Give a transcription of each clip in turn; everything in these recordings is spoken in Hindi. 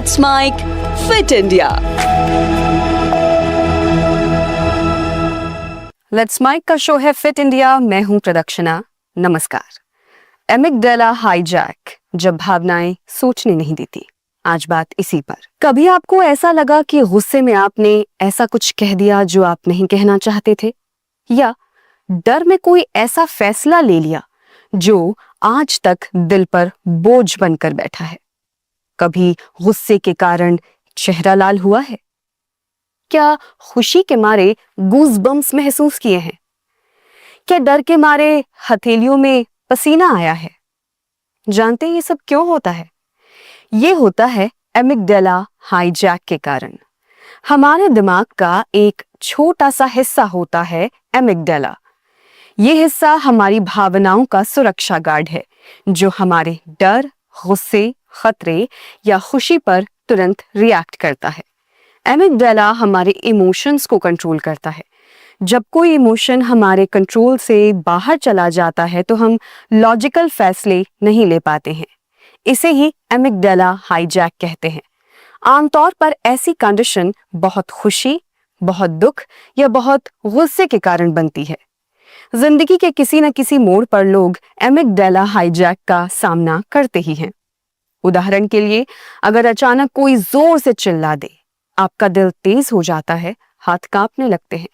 Let's Mike Fit India. Let's mike का शो है फिट इंडिया। मैं हूं प्रदक्षिणा। नमस्कार। एमिगडाला हाईजैक, जब भावनाएं सोचने नहीं देती। आज बात इसी पर। कभी आपको ऐसा लगा कि गुस्से में आपने ऐसा कुछ कह दिया जो आप नहीं कहना चाहते थे, या डर में कोई ऐसा फैसला ले लिया जो आज तक दिल पर बोझ बनकर बैठा है? कभी गुस्से के कारण चेहरा लाल हुआ है? क्या खुशी के मारे गूज़बम्प्स महसूस किए हैं? क्या डर के मारे हथेलियों में पसीना आया है? जानते हैं ये सब क्यों होता है? ये होता है एमिगडाला हाईजैक के कारण। हमारे दिमाग का एक छोटा सा हिस्सा होता है एमिगडाला। ये हिस्सा हमारी भावनाओं का सुरक्षा गार्ड है, जो हमारे डर, गुस्से, खतरे या खुशी पर तुरंत रिएक्ट करता है। एमिगडाला हमारे इमोशंस को कंट्रोल करता है। जब कोई इमोशन हमारे कंट्रोल से बाहर चला जाता है तो हम लॉजिकल फैसले नहीं ले पाते हैं। इसे ही एमिगडाला हाईजैक कहते हैं। आमतौर पर ऐसी कंडीशन बहुत खुशी, बहुत दुख या बहुत गुस्से के कारण बनती है। जिंदगी के किसी न किसी मोड़ पर लोग एमिगडाला हाईजैक का सामना करते ही हैं। उदाहरण के लिए, अगर अचानक कोई जोर से चिल्ला दे, आपका दिल तेज हो जाता है, हाथ कांपने लगते हैं।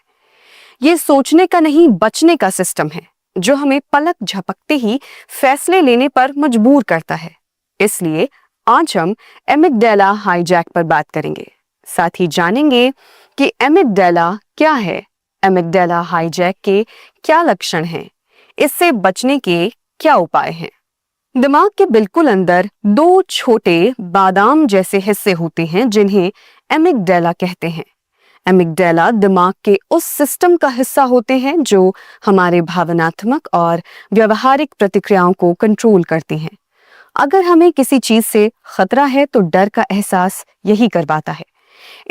ये सोचने का नहीं, बचने का सिस्टम है, जो हमें पलक झपकते ही फैसले लेने पर मजबूर करता है। इसलिए आज हम एमिगडाला हाईजैक पर बात करेंगे। साथ ही जानेंगे कि एमिगडाला क्या है, एमिगडाला हाईजैक के क्या लक्षण हैं, इससे बचने के क्या उपाय हैं। दिमाग के बिल्कुल अंदर दो छोटे बादाम जैसे हिस्से होते हैं जिन्हें एमिगडाला कहते हैं। एमिगडाला दिमाग के उस सिस्टम का हिस्सा होते हैं जो हमारे भावनात्मक और व्यवहारिक प्रतिक्रियाओं को कंट्रोल करते हैं। अगर हमें किसी चीज से खतरा है तो डर का एहसास यही करवाता है।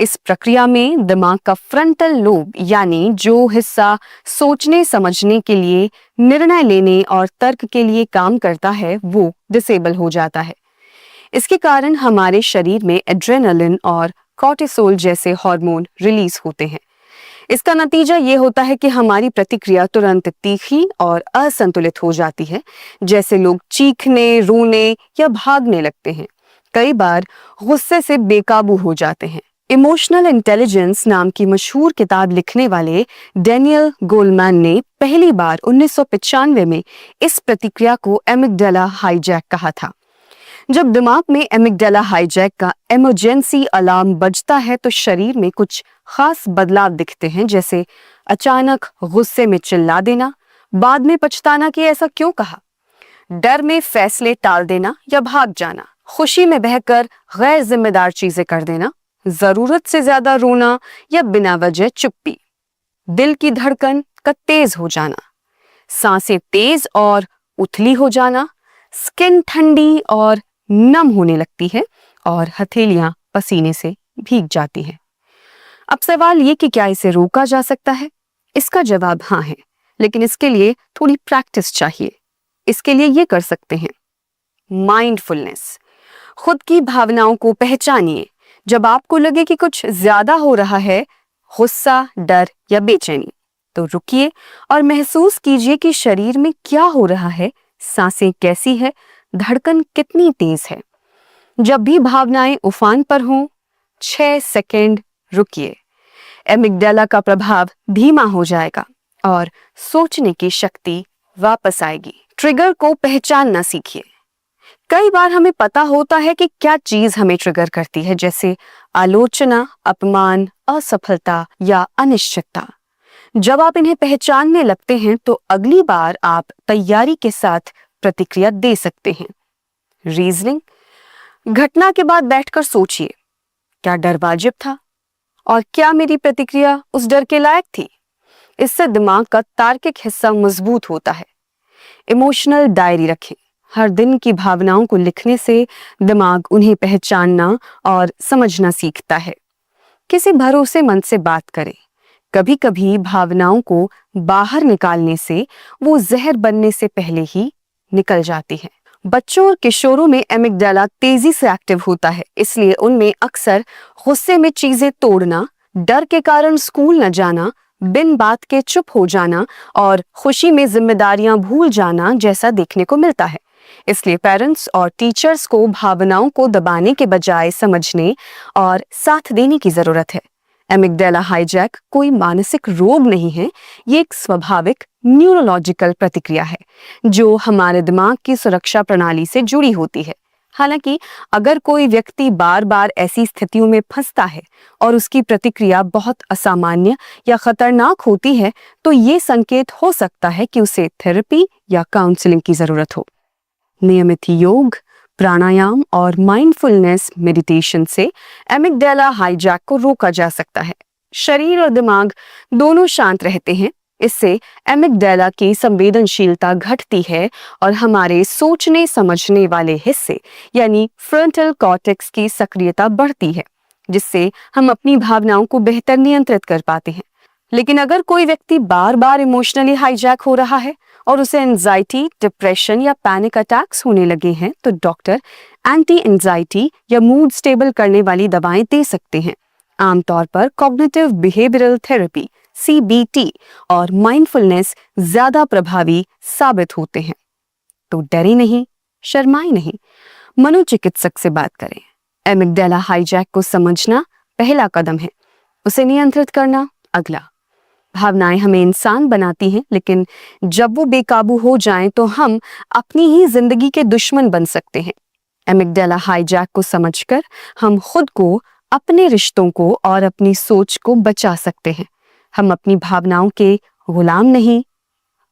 इस प्रक्रिया में दिमाग का फ्रंटल लोब, यानी जो हिस्सा सोचने समझने के लिए, निर्णय लेने और तर्क के लिए काम करता है, वो डिसेबल हो जाता है। इसके कारण हमारे शरीर में एड्रेनालिन और कॉर्टिसोल जैसे हार्मोन रिलीज होते हैं। इसका नतीजा ये होता है कि हमारी प्रतिक्रिया तुरंत तीखी और असंतुलित हो जाती है, जैसे लोग चीखने, रोने या भागने लगते हैं। कई बार गुस्से से बेकाबू हो जाते हैं। इमोशनल इंटेलिजेंस नाम की मशहूर किताब लिखने वाले डैनियल गोलमैन ने पहली बार 1995 में इस प्रतिक्रिया को एमिगडाला हाईजैक कहा था। जब दिमाग में एमिगडाला हाईजैक का इमरजेंसी अलार्म बजता है तो शरीर में कुछ खास बदलाव दिखते हैं, जैसे अचानक गुस्से में चिल्ला देना, बाद में पछताना कि ऐसा क्यों कहा, डर में फैसले टाल देना या भाग जाना, खुशी में बहकर गैर जिम्मेदार चीजें कर देना, जरूरत से ज्यादा रोना या बिना वजह चुप्पी, दिल की धड़कन का तेज हो जाना, सांसें तेज और उथली हो जाना, स्किन ठंडी और नम होने लगती है और हथेलियां पसीने से भीग जाती हैं। अब सवाल ये कि क्या इसे रोका जा सकता है? इसका जवाब हाँ है, लेकिन इसके लिए थोड़ी प्रैक्टिस चाहिए। इसके लिए ये कर सकते हैं माइंडफुलनेस। खुद की भावनाओं को पहचानिए। जब आपको लगे कि कुछ ज्यादा हो रहा है, गुस्सा, डर या बेचैनी, तो रुकिए और महसूस कीजिए कि शरीर में क्या हो रहा है, सांसें कैसी है, धड़कन कितनी तेज है। जब भी भावनाएं उफान पर हों, 6 सेकंड रुकिए। एमिगडाला का प्रभाव धीमा हो जाएगा और सोचने की शक्ति वापस आएगी। ट्रिगर को पहचानना सीखिए। कई बार हमें पता होता है कि क्या चीज हमें ट्रिगर करती है, जैसे आलोचना, अपमान, असफलता या अनिश्चितता। जब आप इन्हें पहचानने लगते हैं तो अगली बार आप तैयारी के साथ प्रतिक्रिया दे सकते हैं। रीजनिंग। घटना के बाद बैठकर सोचिए, क्या डर वाजिब था और क्या मेरी प्रतिक्रिया उस डर के लायक थी? इससे दिमाग का तार्किक हिस्सा मजबूत होता है। इमोशनल डायरी रखें। हर दिन की भावनाओं को लिखने से दिमाग उन्हें पहचानना और समझना सीखता है। किसी भरोसेमंद से बात करें। कभी कभी भावनाओं को बाहर निकालने से वो जहर बनने से पहले ही निकल जाती है। बच्चों और किशोरों में एमिगडाला तेजी से एक्टिव होता है, इसलिए उनमें अक्सर गुस्से में चीजें तोड़ना, डर के कारण स्कूल न जाना, बिन बात के चुप हो जाना और खुशी में जिम्मेदारियां भूल जाना जैसा देखने को मिलता है। इसलिए पेरेंट्स और टीचर्स को भावनाओं को दबाने के बजाय समझने और साथ देने की जरूरत है। एमिगडाला हाईजैक कोई मानसिक रोग नहीं है, ये एक स्वाभाविक न्यूरोलॉजिकल प्रतिक्रिया है जो हमारे दिमाग की सुरक्षा प्रणाली से जुड़ी होती है। हालांकि अगर कोई व्यक्ति बार बार ऐसी स्थितियों में फंसता है और उसकी प्रतिक्रिया बहुत असामान्य या खतरनाक होती है, तो ये संकेत हो सकता है कि उसे थेरेपी या काउंसलिंग की जरूरत हो। नियमित योग, प्राणायाम और माइंडफुलनेस मेडिटेशन से एमिगडाला हाईजैक को रोका जा सकता है। शरीर और दिमाग दोनों शांत रहते हैं। इससे एमिगडाला की संवेदनशीलता घटती है और हमारे सोचने समझने वाले हिस्से यानी फ्रंटल कॉर्टेक्स की सक्रियता बढ़ती है, जिससे हम अपनी भावनाओं को बेहतर नियंत्रित कर पाते हैं। लेकिन अगर कोई व्यक्ति बार बार इमोशनली हाईजैक हो रहा है और उसे एंजाइटी, डिप्रेशन या पैनिक अटैक्स होने लगे हैं, तो डॉक्टर एंटी एंजाइटी या मूड स्टेबल करने वाली दवाएं दे सकते हैं। आमतौर पर कॉग्निटिव बिहेवियरल थेरेपी CBT और माइंडफुलनेस ज्यादा प्रभावी साबित होते हैं। तो डरे नहीं, शर्माए नहीं, मनोचिकित्सक से बात करें। एमिगडाला हाईजैक को समझना पहला कदम है, उसे नियंत्रित करना अगला। भावनाएं हमें इंसान बनाती हैं, लेकिन जब वो बेकाबू हो जाएं तो हम अपनी ही जिंदगी के दुश्मन बन सकते हैं। एमिगडाला हाईजैक को समझकर हम खुद को, अपने रिश्तों को और अपनी सोच को बचा सकते हैं। हम अपनी भावनाओं के गुलाम नहीं।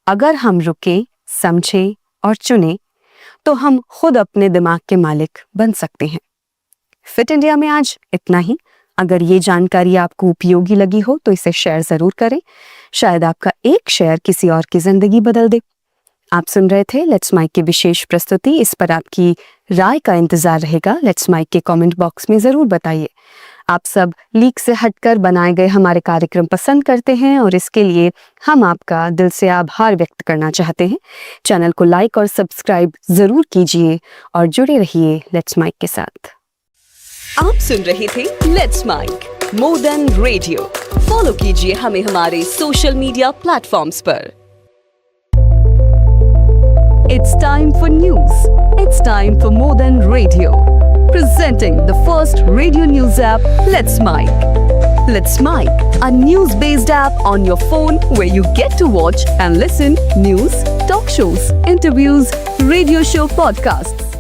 अगर हम रुके, समझे और चुने, तो हम खुद अपने दिमाग के मालिक बन सकते हैं। फिट इंडिया में आज इतना ही। अगर ये जानकारी आपको उपयोगी लगी हो तो इसे शेयर जरूर करें। शायद आपका एक शेयर किसी और की जिंदगी बदल दे। आप सुन रहे थे लेट्स माइक की विशेष प्रस्तुति। इस पर आपकी राय का इंतजार रहेगा। लेट्स माइक के कमेंट बॉक्स में जरूर बताइए। आप सब लीक से हटकर बनाए गए हमारे कार्यक्रम पसंद करते हैं और इसके लिए हम आपका दिल से आभार व्यक्त करना चाहते हैं। चैनल को लाइक और सब्सक्राइब जरूर कीजिए और जुड़े रहिए लेट्स माइक के साथ। आप सुन रहे थे let's mike more than radio. Follow कीजिए हमें हमारे सोशल मीडिया प्लेटफॉर्म्स पर। It's time for news. It's time for more than radio. Presenting the first radio news app, Let's Mic. Let's Mic, a news-based app on your phone where you get to watch and listen news, talk shows, interviews, radio show podcasts.